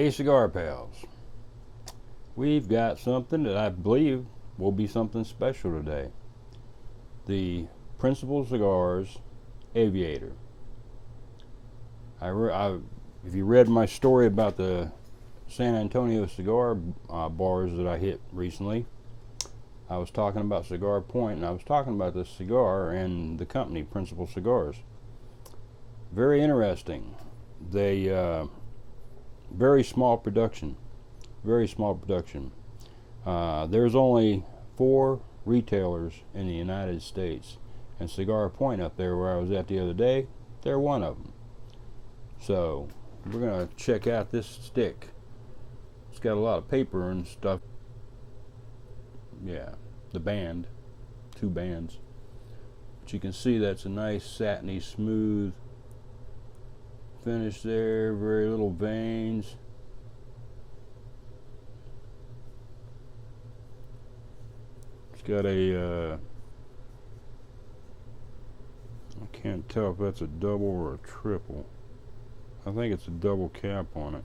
Hey cigar pals, we've got something that I believe will be something special today. The Principal Cigars Aviator. If you read my story about the San Antonio cigar bars that I hit recently, I was talking about Cigar Point, and I was talking about this cigar and the company Principal Cigars. Very interesting. They very small production. There's only 4 retailers in the United States, and Cigar Point up there where I was at the other day, they're one of them. So we're gonna check out this stick. It's got a lot of paper and stuff. Yeah, the band, 2 bands. But you can see that's a nice satiny smooth finish there, very little veins. It's got a I can't tell if that's a double or a triple. I think it's a double cap on it.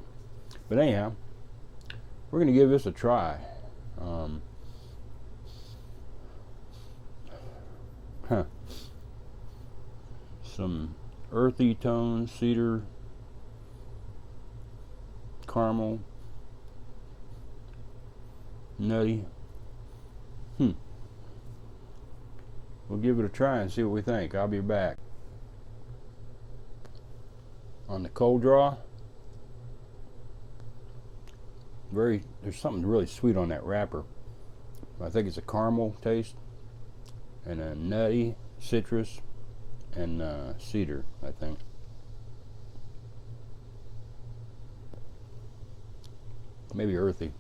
But anyhow, we're going to give this a try. Some earthy tones, cedar, caramel, nutty. We'll give it a try and see what we think. I'll be back. On the cold draw, there's something really sweet on that wrapper. I think it's a caramel taste and a nutty, citrus, and cedar, I think. Maybe earthy.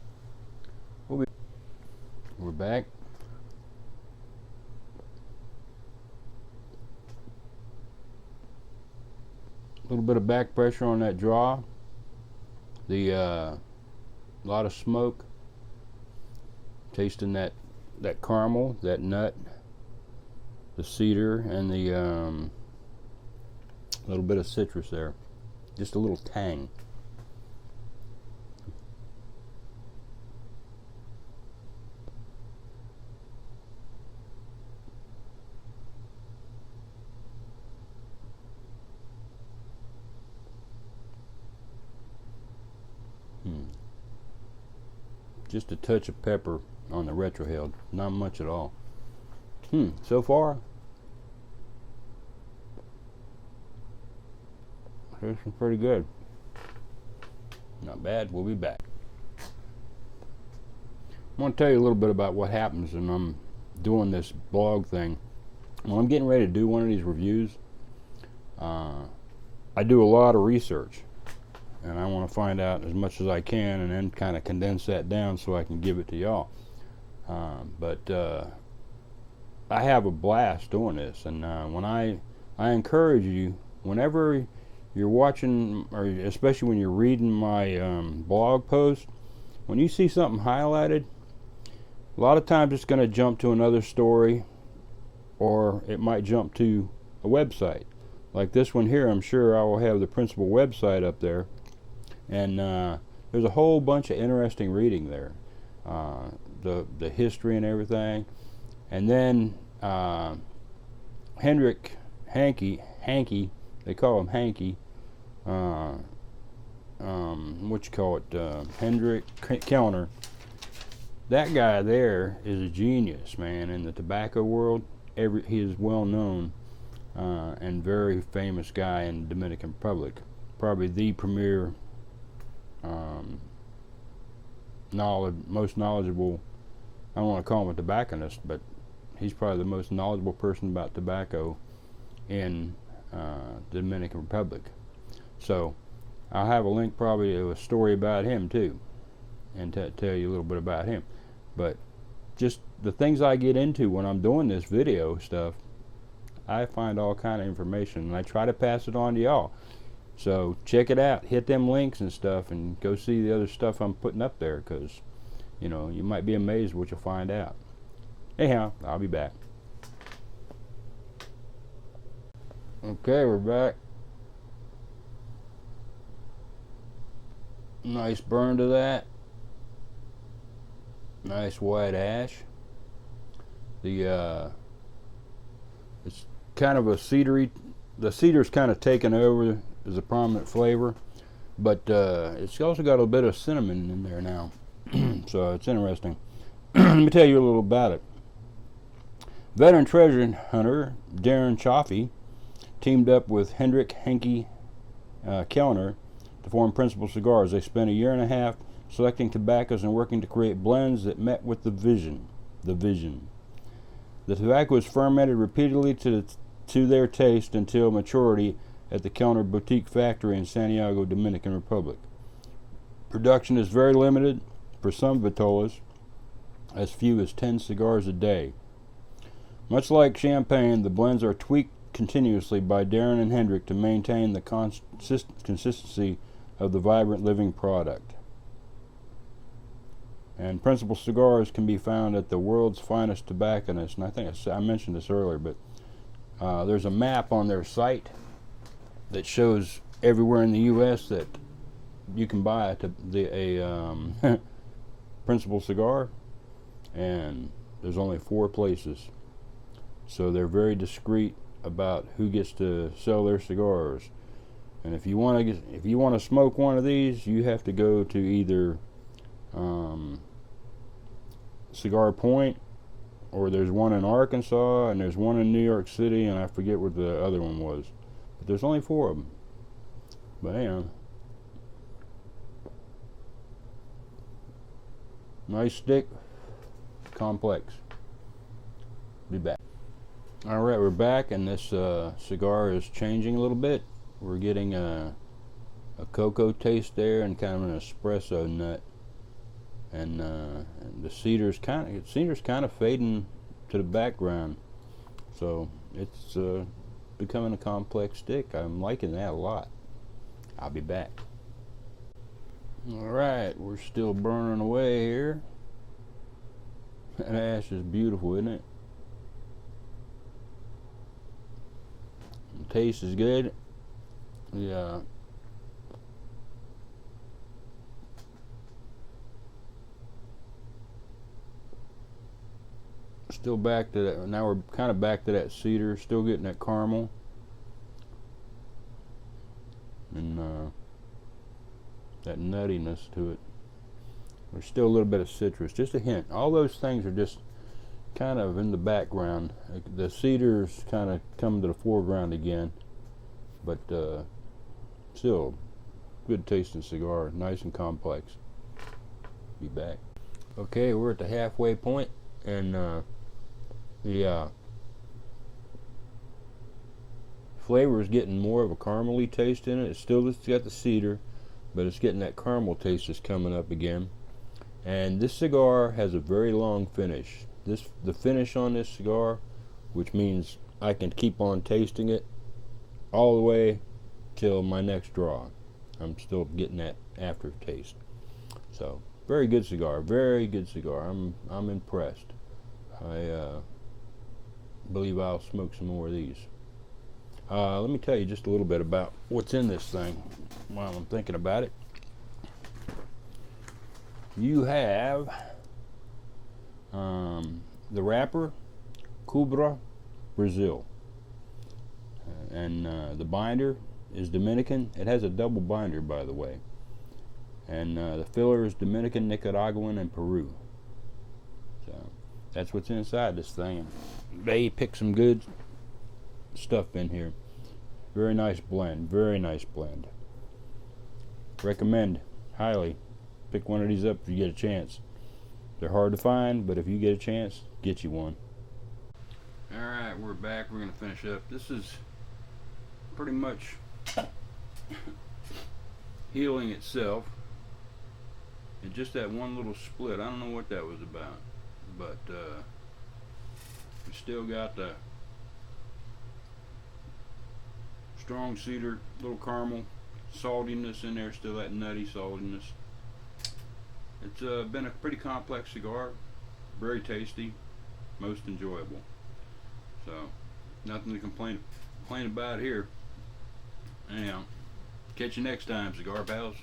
We're back. A little bit of back pressure on that draw. The lot of smoke. Tasting that caramel, that nut, the cedar, and the little bit of citrus there. Just a little tang. Just a touch of pepper on the retrohale, not much at all. So far, this is pretty good. Not bad. We'll be back. I want to tell you a little bit about what happens when I'm doing this blog thing. When I'm getting ready to do one of these reviews, I do a lot of research. And I want to find out as much as I can and then kind of condense that down so I can give it to y'all. But I have a blast doing this, and when I encourage you, whenever you're watching, or especially when you're reading my blog post, when you see something highlighted, a lot of times it's going to jump to another story, or it might jump to a website. Like this one here, I'm sure I will have the Principal website up there. And there's a whole bunch of interesting reading there, the history and everything. And then Hanky, they call him Hanky. Hendrik Kellner. That guy there is a genius, man. In the tobacco world, he is well known and very famous guy in the Dominican Republic. Probably the premier. Most knowledgeable, I don't want to call him a tobacconist, but he's probably the most knowledgeable person about tobacco in the Dominican Republic. So I'll have a link probably to a story about him too, and tell you a little bit about him. But just the things I get into when I'm doing this video stuff, I find all kind of information, and I try to pass it on to y'all. So check it out, hit them links and stuff, and go see the other stuff I'm putting up there, because you know, you might be amazed what you'll find out. Anyhow, I'll be back. Okay, we're back. Nice burn to that. Nice white ash. The it's kind of a cedary. The cedar's kind of taken over as a prominent flavor, but it's also got a bit of cinnamon in there now. So it's interesting. Let me tell you a little about it. Veteran treasure hunter Darren Chaffee teamed up with Hendrik Henke Kellner to form Principal Cigars. They spent a year and a half selecting tobaccos and working to create blends that met with the vision. The tobacco is fermented repeatedly to their taste until maturity at the Kellner Boutique Factory in Santiago, Dominican Republic. Production is very limited for some vitolas, as few as 10 cigars a day. Much like champagne, the blends are tweaked continuously by Darren and Hendrik to maintain the consistency of the vibrant living product. And Principal Cigars can be found at the world's finest tobacconist, and I think I mentioned this earlier, but there's a map on their site that shows everywhere in the U.S. that you can buy a Principal Cigar, and there's only 4 places. So they're very discreet about who gets to sell their cigars. And if you want to smoke one of these, you have to go to either Cigar Point, or there's one in Arkansas, and there's one in New York City, and I forget what the other one was. But there's only 4 of them. But anyhow, nice stick, complex. Be back. Alright, we're back, and this cigar is changing a little bit. We're getting a cocoa taste there and kind of an espresso nut. And the cedar's kind of fading to the background. So it's becoming a complex stick. I'm liking that a lot. I'll be back. Alright, we're still burning away here. That ash is beautiful, isn't it? The taste is good. Yeah. Still back to that. Now we're kind of back to that cedar. Still getting that caramel. And that nuttiness to it. There's still a little bit of citrus, just a hint. All those things are just kind of in the background. The cedar's kind of come to the foreground again, but still good tasting cigar, nice and complex. Be back. Okay, we're at the halfway point, and the flavor is getting more of a caramely taste in it. It's got the cedar, but it's getting that caramel taste that's coming up again. And this cigar has a very long finish. The finish on this cigar, which means I can keep on tasting it all the way till my next draw. I'm still getting that aftertaste. So very good cigar, very good cigar. I'm impressed. I believe I'll smoke some more of these. Let me tell you just a little bit about what's in this thing while I'm thinking about it. You have the wrapper, Cubra, Brazil, and the binder is Dominican. It has a double binder, by the way, and the filler is Dominican, Nicaraguan, and Peru. So that's what's inside this thing. They pick some good stuff in here. Very nice blend. Very nice blend. Recommend highly. Pick one of these up if you get a chance. They're hard to find, but if you get a chance, get you one. Alright, we're back. We're going to finish up. This is pretty much healing itself. And just that one little split. I don't know what that was about. But we still got the strong cedar, little caramel, saltiness in there, still that nutty saltiness. It's been a pretty complex cigar, very tasty, most enjoyable. So, nothing to complain about here. Anyhow, catch you next time, cigar pals.